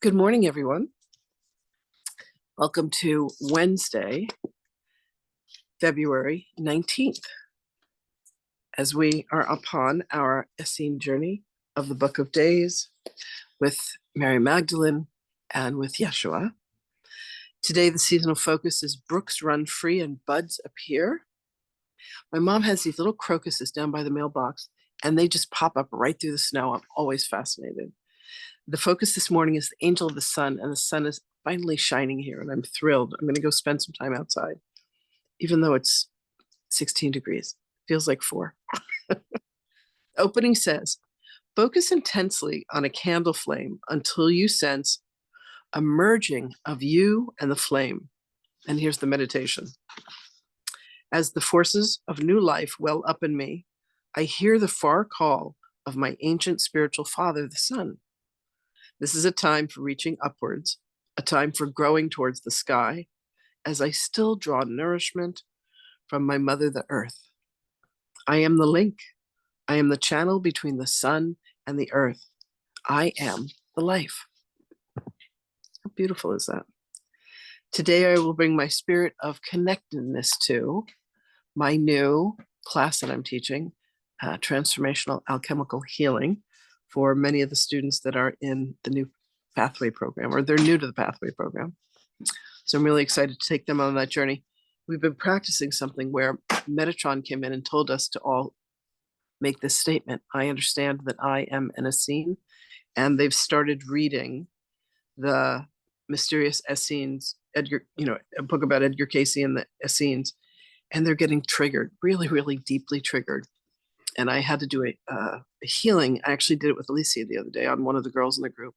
Good morning, everyone. Welcome to Wednesday, February 19th, as we are upon our Essene journey of the Book of Days with Mary Magdalene and with Yeshua. Today, the seasonal focus is brooks run free and buds appear. My mom has these little crocuses down by the mailbox, and they just pop up right through the snow. I'm always fascinated. The focus this morning is the angel of the sun, and the sun is finally shining here, and I'm thrilled. I'm going to go spend some time outside, even though it's 16 degrees. Feels like 4. Opening says, focus intensely on a candle flame until you sense a merging of you and the flame. And here's the meditation. As the forces of new life well up in me, I hear the far call of my ancient spiritual father, the sun. This is a time for reaching upwards, a time for growing towards the sky, as I still draw nourishment from my mother, the earth. I am the link. I am the channel between the sun and the earth. I am the life. How beautiful is that? Today, I will bring my spirit of connectedness to my new class that I'm teaching, Transformational Alchemical Healing, for many of the students that are in the new pathway program, or they're new to the pathway program. So I'm really excited to take them on that journey. We've been practicing something where Metatron came in and told us to all make this statement. I understand that I am an Essene, and they've started reading the mysterious Essenes, a book about Edgar Casey and the Essenes, and they're getting triggered, really, really deeply triggered. And I had to do a healing. I actually did it with Alicia the other day on one of the girls in the group.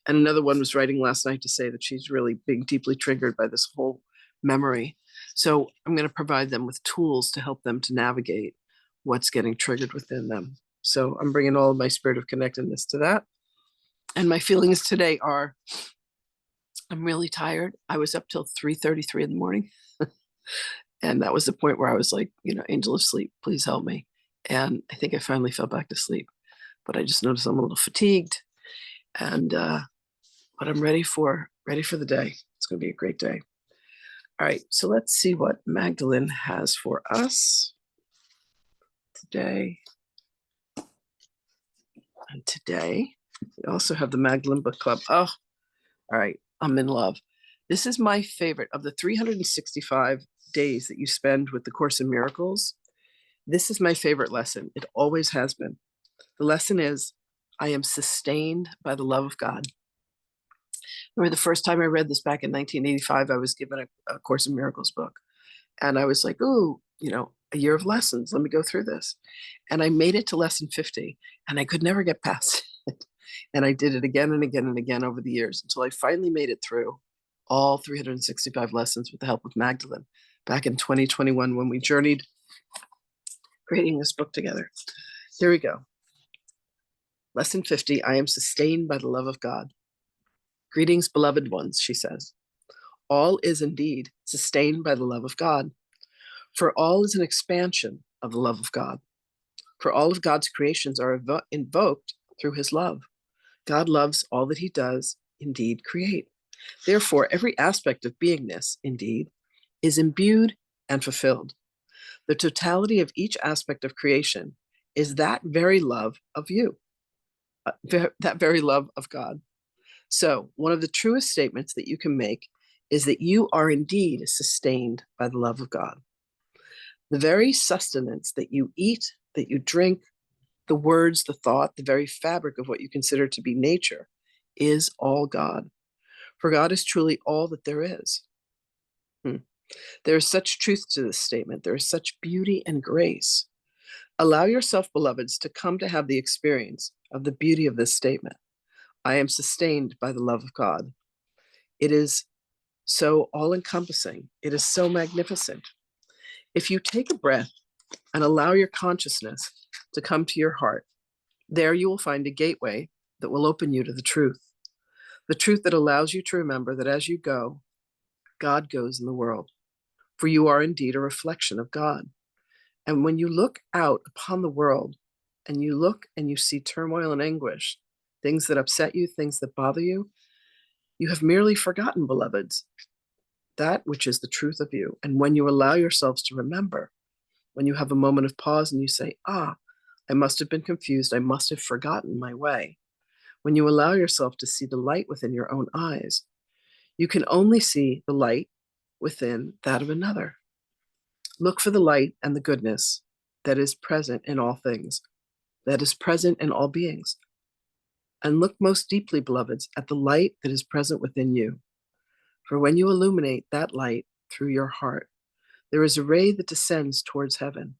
And another one was writing last night to say that she's really being deeply triggered by this whole memory. So I'm going to provide them with tools to help them to navigate what's getting triggered within them. So I'm bringing all of my spirit of connectedness to that. And my feelings today are, I'm really tired. I was up till 3:33 in the morning. And that was the point where I was like, angel of sleep, please help me. And I think I finally fell back to sleep. But I just noticed I'm a little fatigued. And but I'm ready for the day. It's going to be a great day. All right, so let's see what Magdalene has for us today. And today, we also have the Magdalene Book Club. Oh, all right, I'm in love. This is my favorite of the 365 days that you spend with the Course in Miracles. This is my favorite lesson. It always has been. The lesson is, I am sustained by the love of God. Remember the first time I read this back in 1985, I was given a Course in Miracles book. And I was like, oh, a year of lessons. Let me go through this. And I made it to lesson 50, and I could never get past it. And I did it again and again and again over the years until I finally made it through all 365 lessons with the help of Magdalene back in 2021 when we journeyed creating this book together. Here we go. Lesson 50, I am sustained by the love of God. Greetings, beloved ones, she says. All is indeed sustained by the love of God. For all is an expansion of the love of God. For all of God's creations are invoked through his love. God loves all that he does indeed create. Therefore, every aspect of beingness, indeed, is imbued and fulfilled. The totality of each aspect of creation is that very love of you, that very love of God. So one of the truest statements that you can make is that you are indeed sustained by the love of God. The very sustenance that you eat, that you drink, the words, the thought, the very fabric of what you consider to be nature is all God. For God is truly all that there is. There is such truth to this statement. There is such beauty and grace. Allow yourself, beloveds, to come to have the experience of the beauty of this statement. I am sustained by the love of God. It is so all-encompassing. It is so magnificent. If you take a breath and allow your consciousness to come to your heart, there you will find a gateway that will open you to the truth that allows you to remember that as you go, God goes in the world, for you are indeed a reflection of God. And when you look out upon the world and you look and you see turmoil and anguish, things that upset you, things that bother you, You have merely forgotten, beloveds, that which is the truth of you. And when you allow yourselves to remember, when you have a moment of pause and you say, I must have been confused, I must have forgotten my way. When you allow yourself to see the light within your own eyes, you can only see the light within that of another. Look for the light and the goodness that is present in all things, that is present in all beings. And look most deeply, beloveds, at the light that is present within you. For when you illuminate that light through your heart, there is a ray that descends towards heaven,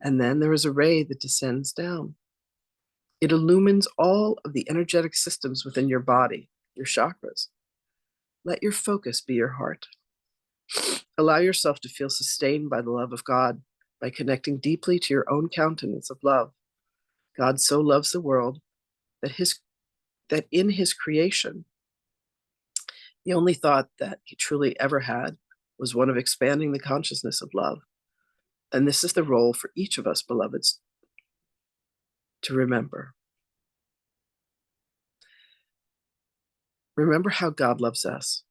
and then there is a ray that descends down. It illumines all of the energetic systems within your body, your chakras. Let your focus be your heart. Allow yourself to feel sustained by the love of God by connecting deeply to your own countenance of love. God so loves the world that in his creation, the only thought that he truly ever had was one of expanding the consciousness of love. And this is the role for each of us, beloveds, to remember. Remember how God loves us,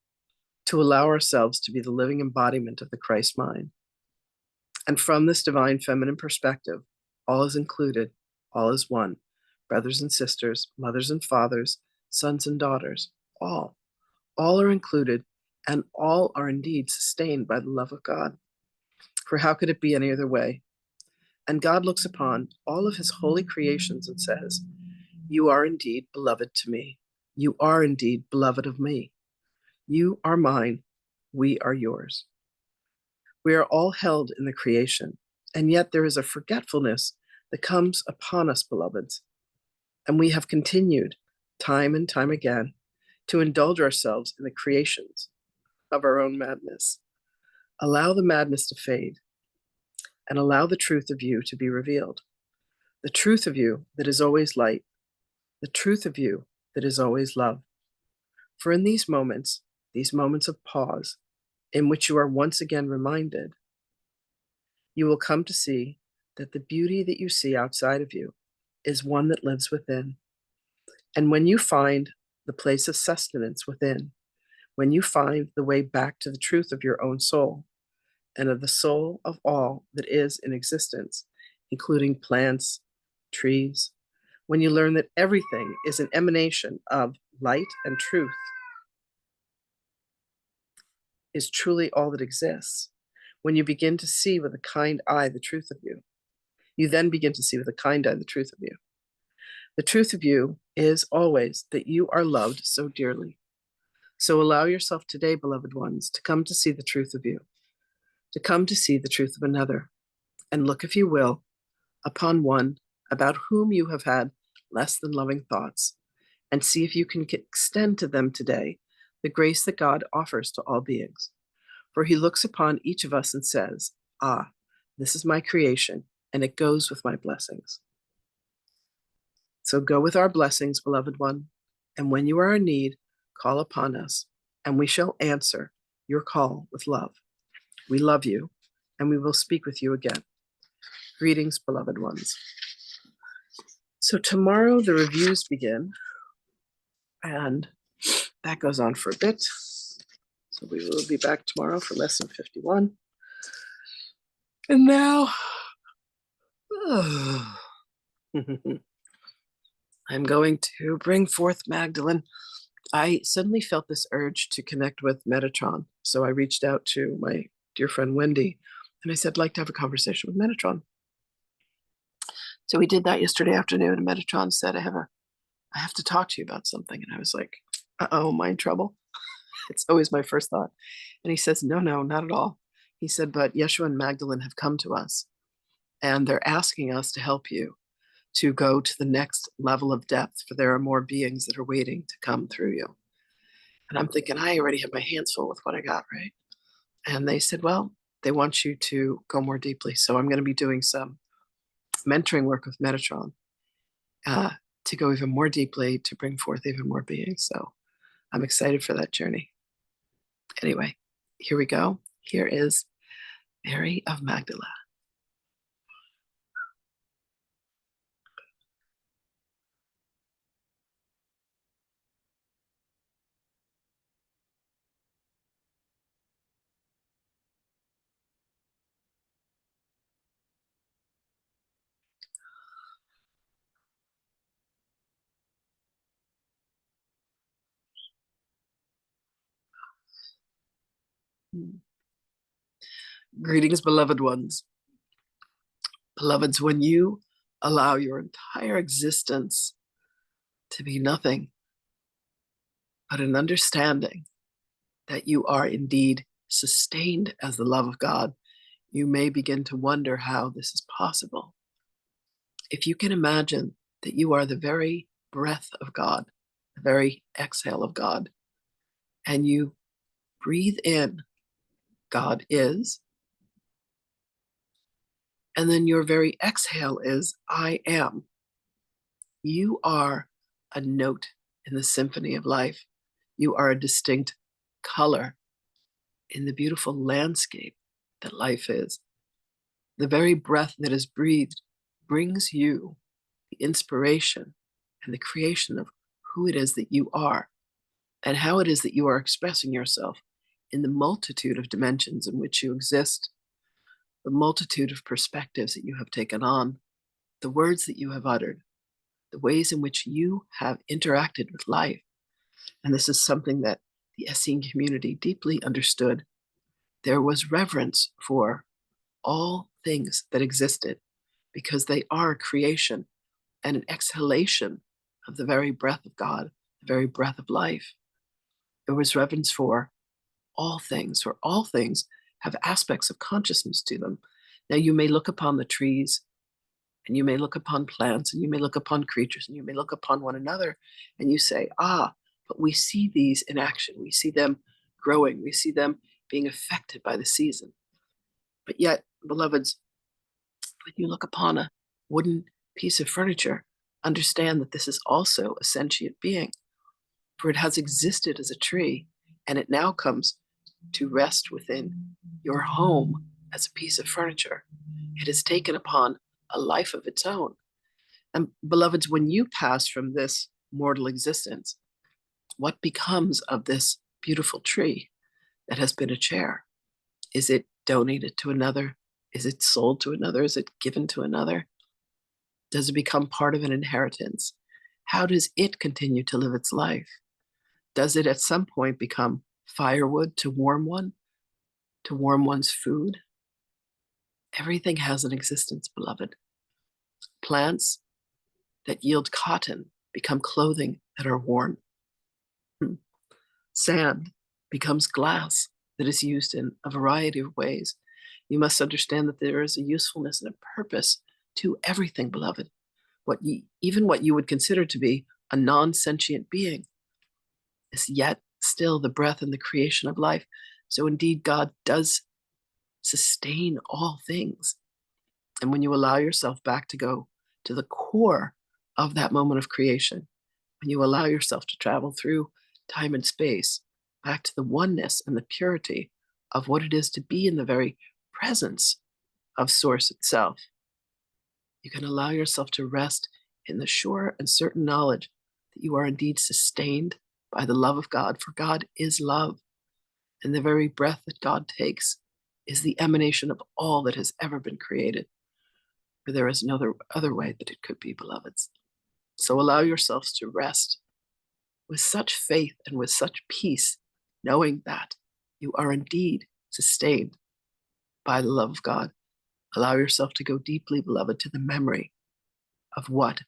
to allow ourselves to be the living embodiment of the Christ mind. And from this divine feminine perspective, all is included, all is one. Brothers and sisters, mothers and fathers, sons and daughters, all are included, and all are indeed sustained by the love of God. For how could it be any other way? And God looks upon all of his holy creations and says, you are indeed beloved to me. You are indeed beloved of me. You are mine. We are yours. We are all held in the creation, and yet there is a forgetfulness that comes upon us, beloveds. And we have continued time and time again to indulge ourselves in the creations of our own madness. Allow the madness to fade and allow the truth of you to be revealed. The truth of you that is always light, the truth of you that is always love. For in these moments of pause, in which you are once again reminded, you will come to see that the beauty that you see outside of you is one that lives within. And when you find the place of sustenance within, when you find the way back to the truth of your own soul and of the soul of all that is in existence, including plants, trees, when you learn that everything is an emanation of light and truth, is truly all that exists, when you begin to see with a kind eye the truth of you, you then begin to see with a kind eye the truth of you. The truth of you is always that you are loved so dearly. So allow yourself today, beloved ones, to come to see the truth of you, to come to see the truth of another, and look, if you will, upon one about whom you have had less than loving thoughts, and see if you can extend to them today the grace that God offers to all beings. For he looks upon each of us and says, this is my creation, and it goes with my blessings. So go with our blessings, beloved one, and when you are in need, call upon us, and we shall answer your call with love. We love you, and we will speak with you again. Greetings, beloved ones. So tomorrow the reviews begin, and that goes on for a bit. So we will be back tomorrow for lesson 51. And now, I'm going to bring forth Magdalene. I suddenly felt this urge to connect with Metatron. So I reached out to my dear friend Wendy, and I said, I'd like to have a conversation with Metatron. So we did that yesterday afternoon, and Metatron said, I have to talk to you about something. And I was like, am I in trouble? It's always my first thought. And he says, no, not at all. He said, but Yeshua and Magdalene have come to us, and they're asking us to help you to go to the next level of depth, for there are more beings that are waiting to come through you. And I'm thinking, I already have my hands full with what I got, right? And they said, well, they want you to go more deeply. So I'm going to be doing some mentoring work with Metatron to go even more deeply, to bring forth even more beings. So I'm excited for that journey. Anyway, here we go. Here is Mary of Magdala. Greetings, beloved ones. Beloveds, when you allow your entire existence to be nothing but an understanding that you are indeed sustained as the love of God, you may begin to wonder how this is possible. If you can imagine that you are the very breath of God, the very exhale of God, and you breathe in, God is, and then your very exhale is, I am. You are a note in the symphony of life. You are a distinct color in the beautiful landscape that life is. The very breath that is breathed brings you the inspiration and the creation of who it is that you are and how it is that you are expressing yourself in the multitude of dimensions in which you exist, the multitude of perspectives that you have taken on, the words that you have uttered, the ways in which you have interacted with life. And this is something that the Essene community deeply understood. There was reverence for all things that existed because they are creation and an exhalation of the very breath of God, the very breath of life. There was reverence for all things have aspects of consciousness to them. Now, you may look upon the trees, and you may look upon plants, and you may look upon creatures, and you may look upon one another, and you say, but we see these in action. We see them growing. We see them being affected by the season. But yet, beloveds, when you look upon a wooden piece of furniture, understand that this is also a sentient being, for it has existed as a tree, and it now comes to rest within your home as a piece of furniture. It has taken upon a life of its own. And beloveds, when you pass from this mortal existence, what becomes of this beautiful tree that has been a chair? Is it donated to another? Is it sold to another? Is it given to another? Does it become part of an inheritance? How does it continue to live its life? Does it at some point become firewood to warm one's food? Everything has an existence, beloved. Plants that yield cotton become clothing that are worn. Sand becomes glass that is used in a variety of ways. You must understand that there is a usefulness and a purpose to everything, beloved. Even what you would consider to be a non-sentient being is yet still the breath and the creation of life. So indeed, God does sustain all things. And when you allow yourself back to go to the core of that moment of creation, when you allow yourself to travel through time and space, back to the oneness and the purity of what it is to be in the very presence of Source itself, you can allow yourself to rest in the sure and certain knowledge that you are indeed sustained by the love of God, for God is love. And the very breath that God takes is the emanation of all that has ever been created. For there is no other way that it could be, beloveds. So allow yourselves to rest with such faith and with such peace, knowing that you are indeed sustained by the love of God. Allow yourself to go deeply, beloved, to the memory of what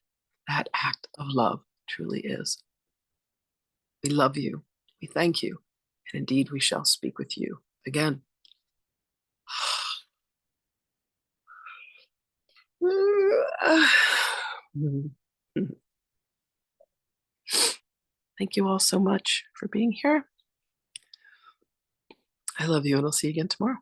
that act of love truly is. We love you. We thank you. And indeed, we shall speak with you again. Thank you all so much for being here. I love you, and I'll see you again tomorrow.